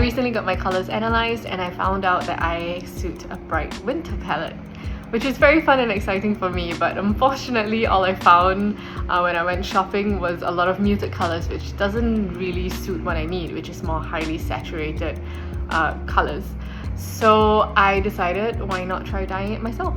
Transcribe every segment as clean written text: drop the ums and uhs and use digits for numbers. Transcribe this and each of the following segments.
recently got my colours analysed and I found out that I suit a bright winter palette, which is very fun and exciting for me, but unfortunately all I found when I went shopping was a lot of muted colours, which doesn't really suit what I need, which is more highly saturated colours. So I decided, why not try dyeing it myself?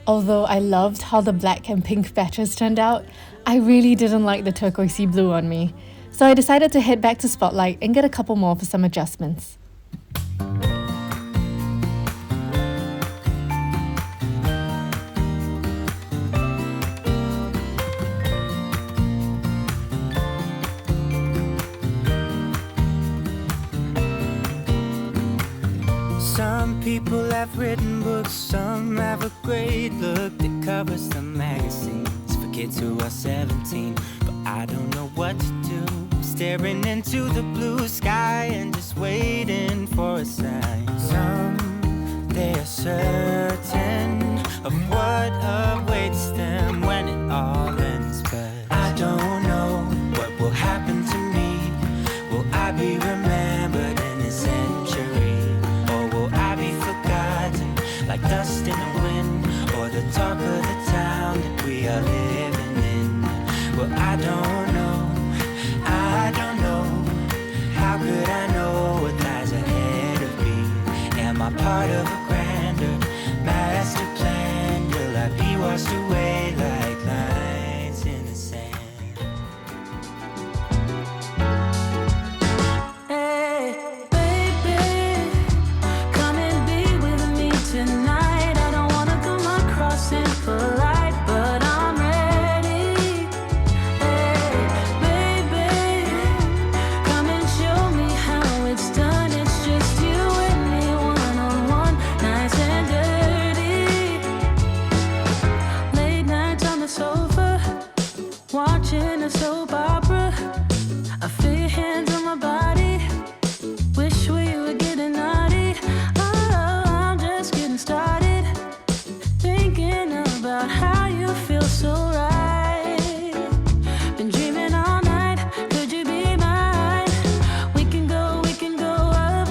Although I loved how the black and pink patches turned out, I really didn't like the turquoisey blue on me. So I decided to head back to Spotlight and get a couple more for some adjustments. Some people have written books, some have a great look that covers the magazines for kids who are 17. But I don't know what to do, staring into the blue sky and just waiting for a sign. Some, they are certain of what awaits them when it all ends. But I don't know what will happen to me. Will I be remembered in a century? Like dust in the wind, or the talk of the town that we are living in. Well, I don't know, how could I know what lies ahead of me? Am I part of a grander master plan? Will I be washed away like lines in the sand? Watching a soap opera, I feel your hands on my body. Wish we were getting naughty. Oh, I'm just getting started. Thinking about how you feel so right. Been dreaming all night. Could you be mine? We can go up,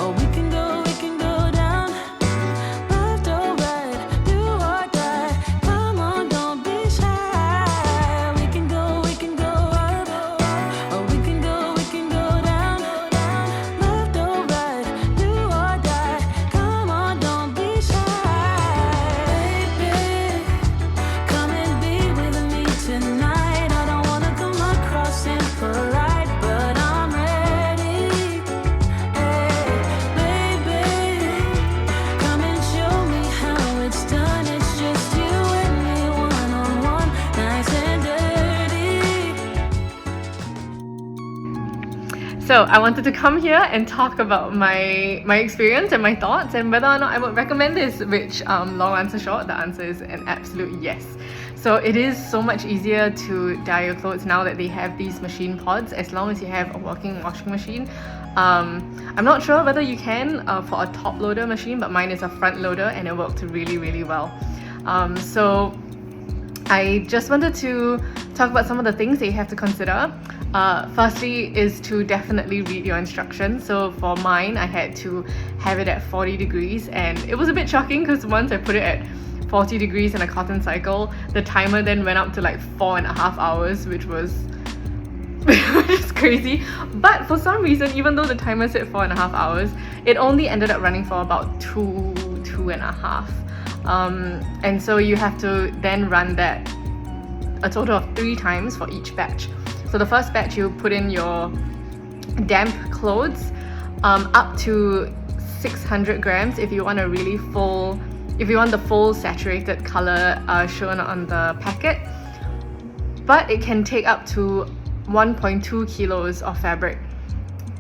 or we can go down. Left or right, do or die. Come on, don't be shy. So I wanted to come here and talk about my experience and my thoughts and whether or not I would recommend this, which long answer short, the answer is an absolute yes. So it is so much easier to dye your clothes now that they have these machine pods, as long as you have a working washing machine. I'm not sure whether you can for a top loader machine, but mine is a front loader and it worked really, really well. So I just wanted to talk about some of the things that you have to consider. Firstly is to definitely read your instructions. So for mine, I had to have it at 40 degrees, and it was a bit shocking because once I put it at 40 degrees in a cotton cycle, the timer then went up to like 4.5 hours, which was which is crazy. But for some reason, even though the timer said 4.5 hours, it only ended up running for about two and a half. And so you have to then run that a total of 3 times for each batch. So the first batch, you put in your damp clothes up to 600 grams if you want the full saturated color shown on the packet. But it can take up to 1.2 kilos of fabric.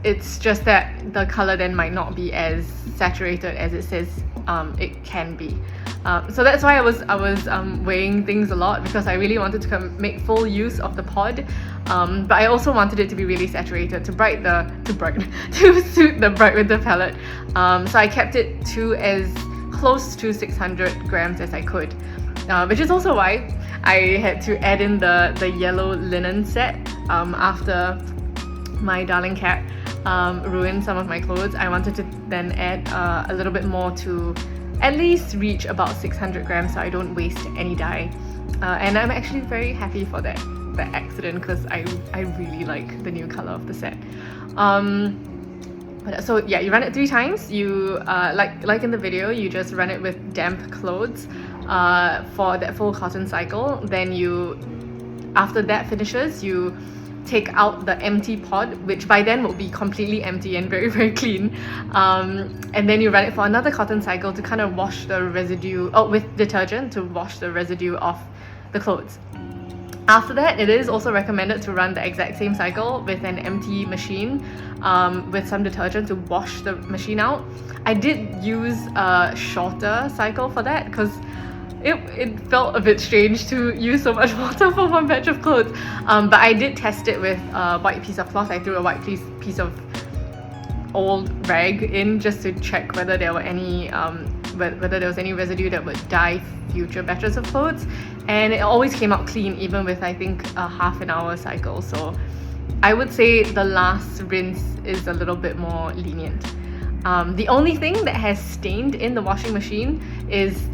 It's just that the color then might not be as saturated as it says it can be. So that's why I was weighing things a lot, because I really wanted to make full use of the pod, but I also wanted it to be really saturated to suit the bright winter palette. So I kept it to as close to 600 grams as I could, which is also why I had to add in the yellow linen set after my darling cat ruined some of my clothes. I wanted to then add a little bit more to at least reach about 600 grams so I don't waste any dye. And I'm actually very happy for that accident, because I really like the new color of the set. So yeah, you run it 3 times. You like in the video, you just run it with damp clothes for that full cotton cycle. Then after that finishes, you take out the empty pod, which by then will be completely empty and very, very clean. And then you run it for another cotton cycle to kind of wash the residue, with detergent to wash the residue off the clothes. After that, it is also recommended to run the exact same cycle with an empty machine with some detergent to wash the machine out. I did use a shorter cycle for that because it felt a bit strange to use so much water for one batch of clothes. But I did test it with a white piece of cloth. I threw a white piece of old rag in just to check whether there were any whether there was any residue that would dye future batches of clothes, and it always came out clean, even with I think a half an hour cycle. So I would say the last rinse is a little bit more lenient. The only thing that has stained in the washing machine is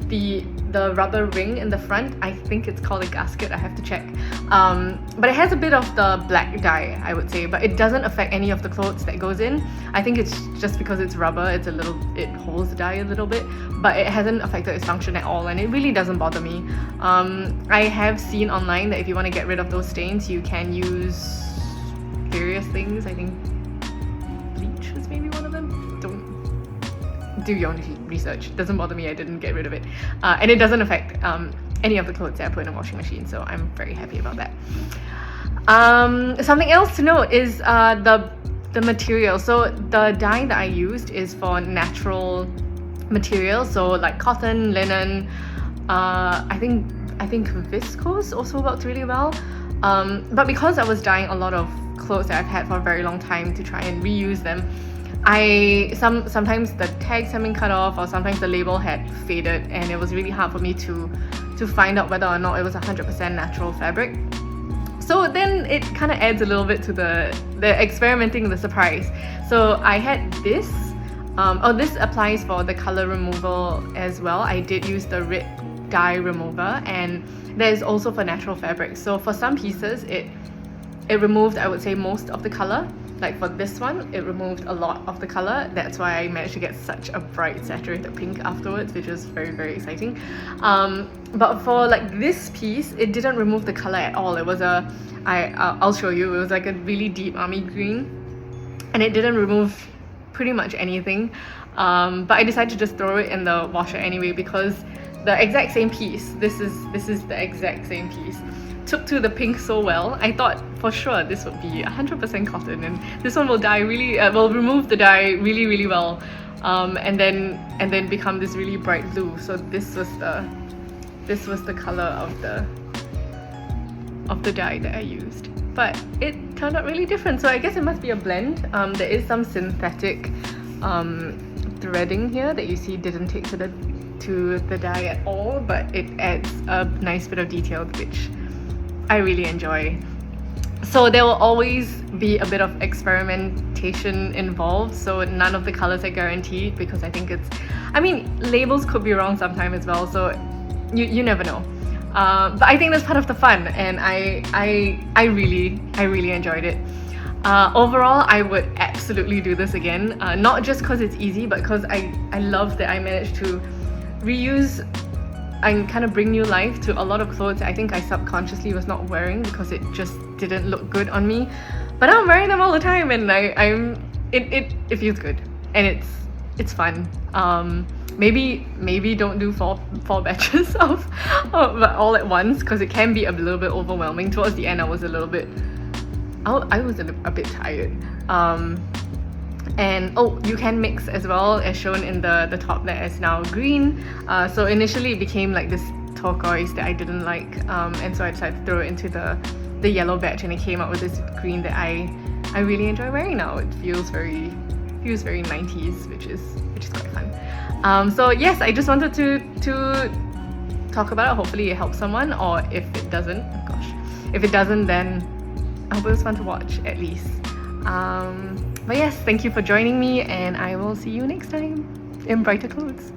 the rubber ring in the front. I think it's called a gasket, I have to check. But it has a bit of the black dye, I would say, but it doesn't affect any of the clothes that goes in. I think it's just because it's rubber, it holds the dye a little bit, but it hasn't affected its function at all, and it really doesn't bother me. I have seen online that if you want to get rid of those stains, you can use various things. I think bleach is maybe one of them. Do your own research. It doesn't bother me. I didn't get rid of it, and it doesn't affect any of the clothes that I put in a washing machine, so I'm very happy about that. Something else to note is the material. So the dye that I used is for natural materials, so like cotton, linen. I think viscose also worked really well. But because I was dyeing a lot of clothes that I've had for a very long time to try and reuse them, sometimes the tags have been cut off, or sometimes the label had faded, and it was really hard for me to find out whether or not it was 100% natural fabric. So then it kind of adds a little bit to the experimenting, the surprise. So I had this. This applies for the color removal as well. I did use the red dye remover, and that is also for natural fabric. So for some pieces, it removed, I would say, most of the color. Like for this one, it removed a lot of the color. That's why I managed to get such a bright saturated pink afterwards, which was very, very exciting. But for like this piece, it didn't remove the color at all. It was I'll show you, it was like a really deep army green, and it didn't remove pretty much anything. But I decided to just throw it in the washer anyway, because the exact same piece, this is the exact same piece, took to the pink so well. I thought for sure this would be 100% cotton, and this one will will remove the dye really, really well, and then become this really bright blue. So this was the color of the dye that I used, but it turned out really different. So I guess it must be a blend. There is some synthetic threading here that you see didn't take to the dye at all, but it adds a nice bit of detail, which I really enjoy. So there will always be a bit of experimentation involved, so none of the colors are guaranteed, because I think labels could be wrong sometime as well, so you never know. But I think that's part of the fun, and I really enjoyed it. Overall, I would absolutely do this again. Not just because it's easy, but because I love that I managed to reuse and kind of bring new life to a lot of clothes I think I subconsciously was not wearing because it just didn't look good on me. But I'm wearing them all the time, and it feels good, and it's fun. Maybe don't do four batches of but all at once, because it can be a little bit overwhelming. Towards the end, I was a little bit a bit tired. And you can mix as well, as shown in the top that is now green. So initially it became like this turquoise that I didn't like, and so I decided to throw it into the yellow batch, and it came out with this green that I really enjoy wearing now. It feels very 90s, which is quite fun. So yes, I just wanted to talk about it. Hopefully it helps someone, or if it doesn't, if it doesn't, then I hope it was fun to watch at least. But yes, thank you for joining me, and I will see you next time in brighter clothes.